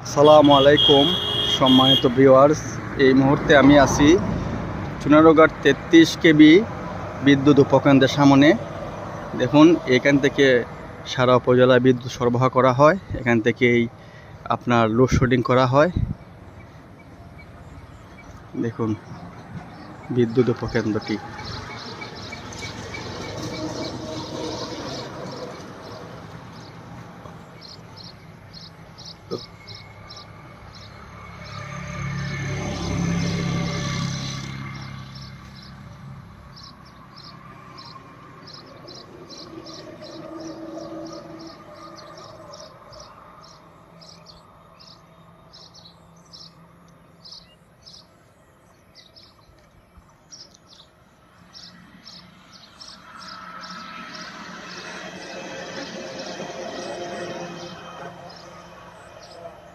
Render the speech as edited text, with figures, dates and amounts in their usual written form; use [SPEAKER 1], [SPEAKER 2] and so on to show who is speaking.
[SPEAKER 1] আসসালামু আলাইকুম সম্মানিত ভিউয়ার্স, এই মুহূর্তে আমি আছি চুনারুঘাট 33 কেবি বিদ্যুৎ উপকেন্দ্রের সামনে। দেখুন, এখান থেকে সারা উপজেলায় বিদ্যুৎ সরবরাহ করা হয়। এখান থেকেই আপনার লোডশেডিং করা হয়। দেখুন বিদ্যুৎ উপকেন্দ্রটি।